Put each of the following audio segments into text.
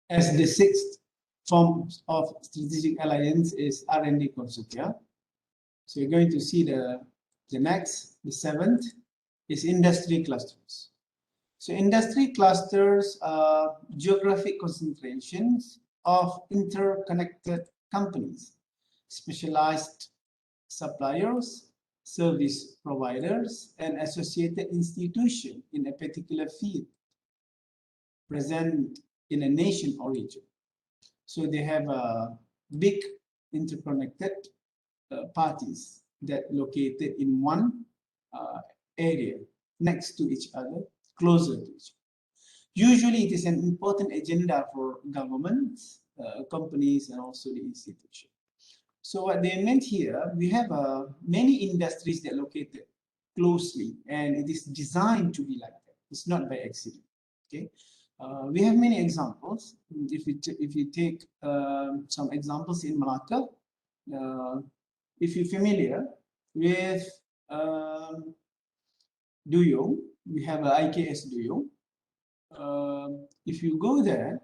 as the sixth form of strategic alliance is R&D consortia. So you're going to see the next, the seventh, is industry clusters. So industry clusters are geographic concentrations of interconnected companies, specialized suppliers, service providers, and associated institutions in a particular field present in a nation or region. So they have a big interconnected parties that located in one area next to each other, closer to each other. Usually it is an important agenda for governments, companies, and also the institution. So what they meant here, we have many industries that are located closely, and it is designed to be like that. It's not by accident. Okay, we have many examples. If you take some examples in Malacca, if you're familiar with Duyung, we have a IKS Duyung. If you go there,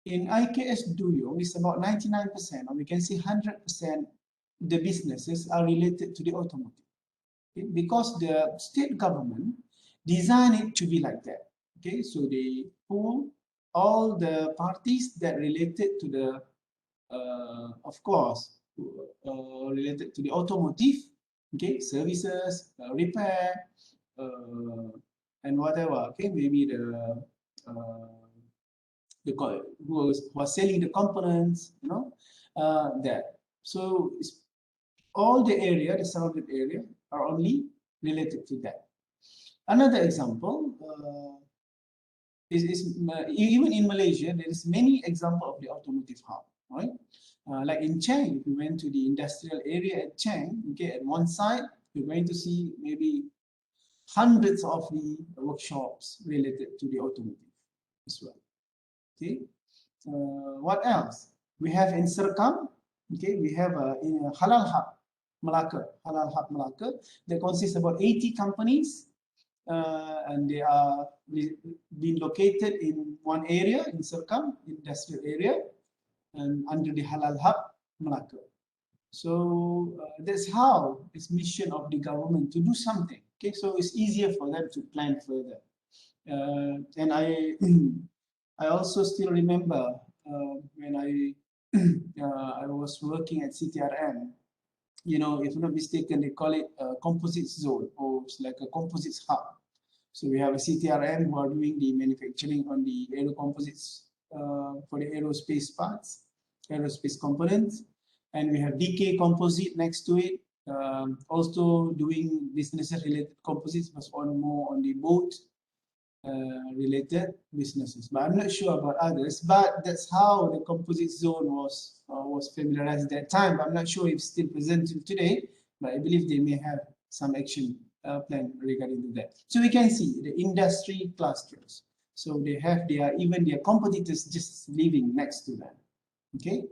in IKS Duyung, it's about 99%, or we can say 100%, the businesses are related to the automotive. Okay? Because the state government designed it to be like that. Okay, so they pull all the parties that related to the, of course, related to the automotive, okay, services, repair, and whatever. Okay, maybe the who was selling the components, you know, that. So it's all the area, the surrounded area, are only related to that. Another example is even in Malaysia, there is many examples of the automotive hub, right? Like in Cheng, if you went to the industrial area at Cheng, okay, at one side, you're going to see maybe hundreds of the workshops related to the automotive as well. Okay, what else? We have in Serkam, okay, we have in Halal Hub, Malacca, Halal Hub Malacca, that consists about 80 companies, and they are being located in one area in Serkam, industrial area, and under the Halal Hub Malacca. So that's how it's mission of the government to do something. Okay, so it's easier for them to plan further. And I also still remember when I was working at CTRM. You know, if I'm not mistaken, they call it a composite zone, or it's like a composites hub. So we have a CTRM who are doing the manufacturing on the aero composites for the aerospace parts, aerospace components, and we have DK Composite next to it, also doing businesses related composites, but more on the boat related businesses. But I'm not sure about others. But that's how the composite zone was familiarized at that time. But I'm not sure if it's still present today. But I believe they may have some action plan regarding to that. So we can see the industry clusters. So they have even their competitors just living next to them. Okay,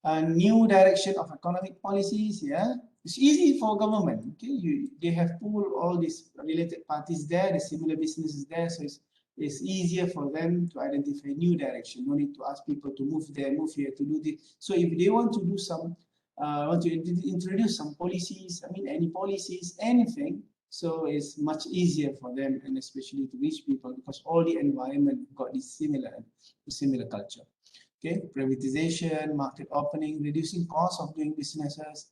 a new direction of economic policies. Yeah, it's easy for government. Okay, they have pulled all these related parties there, the similar businesses there, so it's easier for them to identify new direction. No need to ask people to move there, move here, to do this. So if they want to do some, want to introduce some policies, I mean any policies, anything, so it's much easier for them, and especially to reach people, because all the environment got this similar culture. Okay, privatization, market opening, reducing cost of doing businesses.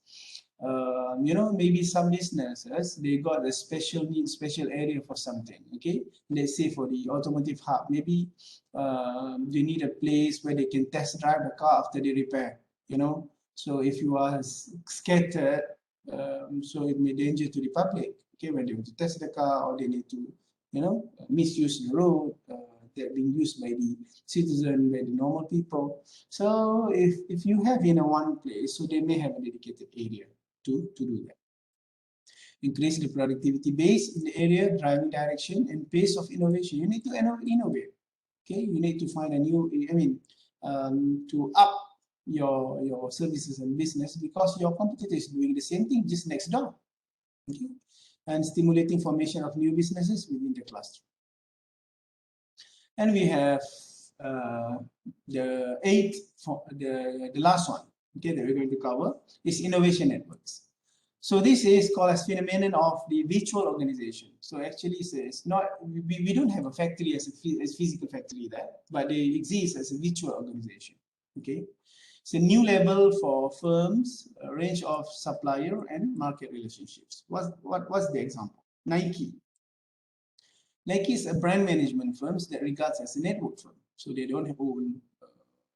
You know, maybe some businesses, they got a special need, special area for something. Okay, let's say for the automotive hub, maybe they need a place where they can test drive the car after they repair. You know, so if you are scattered, so it may danger to the public. Okay, when they want to test the car, or they need to, you know, misuse the road. They're being used by the citizen, by the normal people. So if you have in one place, so they may have a dedicated area to do that. Increase the productivity base in the area, driving direction and pace of innovation. You need to innovate. Okay, you need to find a new, I mean, to up your services and business, because your competitor is doing the same thing just next door. Okay, and stimulating formation of new businesses within the cluster. And we have the eighth, the last one, okay, that we're going to cover is innovation networks. So this is called as phenomenon of the virtual organization. So actually, it's not, we don't have a factory as a physical factory there, but they exist as a virtual organization. Okay, it's a new level for firms, a range of supplier and market relationships. What's the example? Nike. Nike is a brand management firm that regards as a network firm. So they don't have own,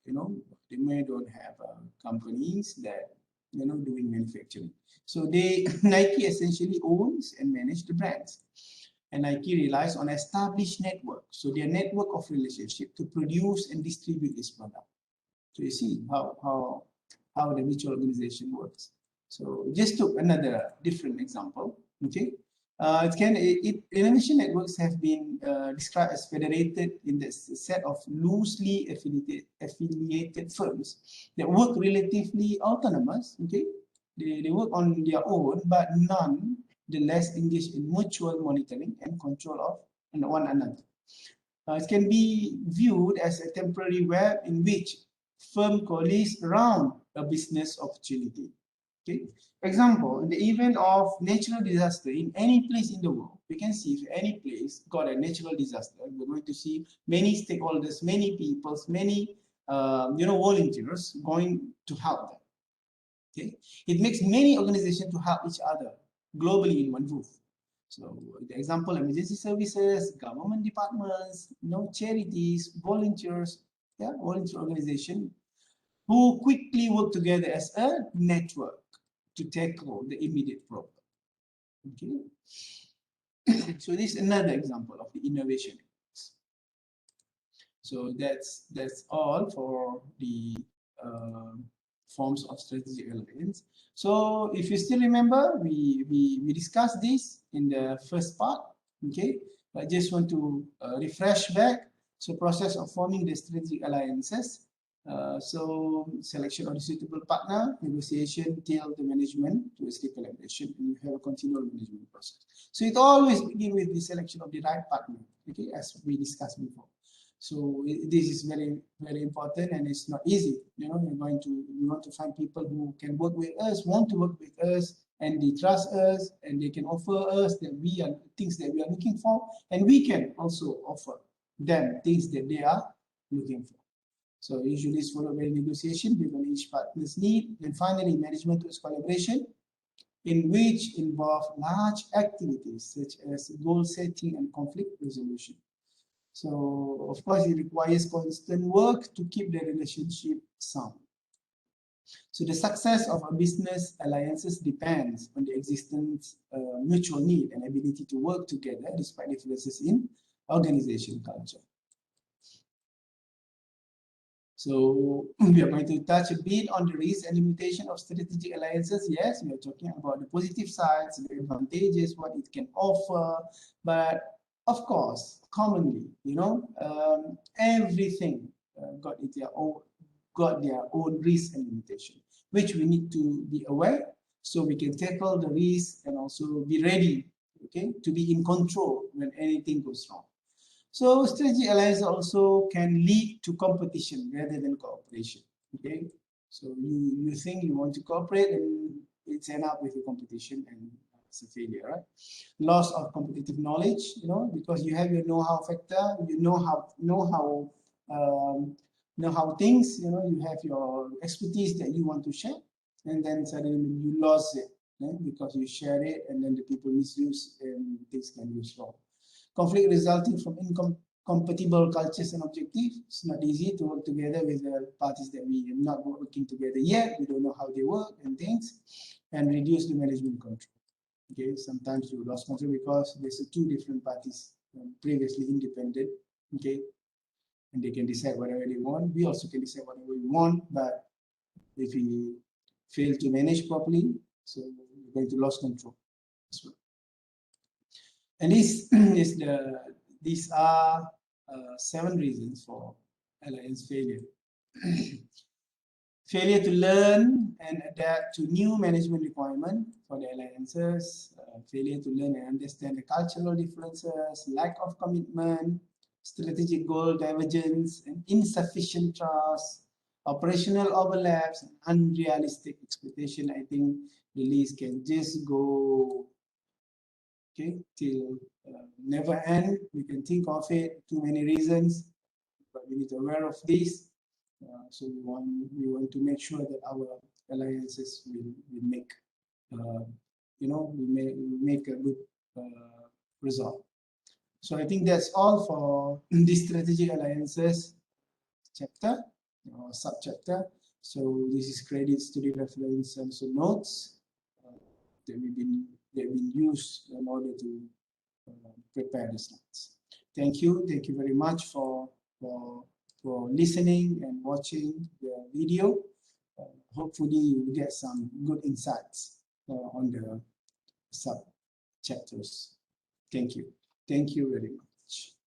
they may don't have companies that doing manufacturing. So they Nike essentially owns and manages the brands, and Nike relies on established network. So their network of relationship to produce and distribute this product. So you see how the mutual organization works. So just took another different example. Okay, innovation networks have been described as federated in the set of loosely affiliated firms that work relatively autonomous. Okay, they work on their own, but none the less engaged in mutual monitoring and control of one another. It can be viewed as a temporary web in which firm coalesce around a business opportunity. Okay. Example, in the event of natural disaster in any place in the world, we can see if any place got a natural disaster, we're going to see many stakeholders, many people, many volunteers going to help them. Okay. It makes many organizations to help each other globally in one roof. So the example, emergency services, government departments, charities, volunteers, volunteer organization who quickly work together as a network to tackle the immediate problem. Okay. So this is another example of the innovation. So that's all for the forms of strategic alliance. So if you still remember, we discussed this in the first part. Okay, I just want to refresh back. So process of forming the strategic alliances. So selection of the suitable partner, negotiation till the management to escape collaboration, and you have a continual management process. So it always begins with the selection of the right partner. Okay, as we discussed before. So this is very, very important, and it's not easy. We want to find people who can work with us, want to work with us, and they trust us, and they can offer us things that we are looking for, and we can also offer them things that they are looking for. So usually it's followed by negotiation based on each partner's need, and finally management towards collaboration, in which involve large activities such as goal setting and conflict resolution. So, of course, it requires constant work to keep the relationship sound. So, the success of a business alliances depends on the existence, mutual need and ability to work together despite differences in organization culture. So, we are going to touch a bit on the risks and limitation of strategic alliances. Yes, we are talking about the positive sides, the advantages, what it can offer, but of course, commonly, everything got their own risk and limitation, which we need to be aware so we can tackle the risk and also be ready, okay, to be in control when anything goes wrong. So strategic alliance also can lead to competition rather than cooperation. Okay, so you think you want to cooperate and it's end up with a competition and it's a failure, right? Loss of competitive knowledge, because you have your know-how factor, you know how things, you have your expertise that you want to share, and then suddenly you lost it, because you share it and then the people misuse and things can go wrong. Conflict resulting from incompatible cultures and objectives. It's not easy to work together with the parties that we are not working together yet. We don't know how they work and things, and reduce the management control. Okay, sometimes you lost control because there's two different parties, previously independent. Okay, and they can decide whatever they want. We also can decide whatever we want, but if we fail to manage properly, so we're going to lose control as well. And these are 7 reasons for alliance failure. Failure to learn and adapt to new management requirements for the alliances, failure to learn and understand the cultural differences, lack of commitment, strategic goal divergence, and insufficient trust, operational overlaps, and unrealistic expectation. I think the list can just go till never end. We can think of it too many reasons, but we need to be aware of this. So we want to make sure that our alliances will make we make a good result. So I think that's all for this strategic alliances chapter or subchapter. So this is credits to the reference and so notes that we've been used in order to prepare the slides. Thank you very much for listening and watching the video. Hopefully you will get some good insights on the sub chapters. Thank you very much.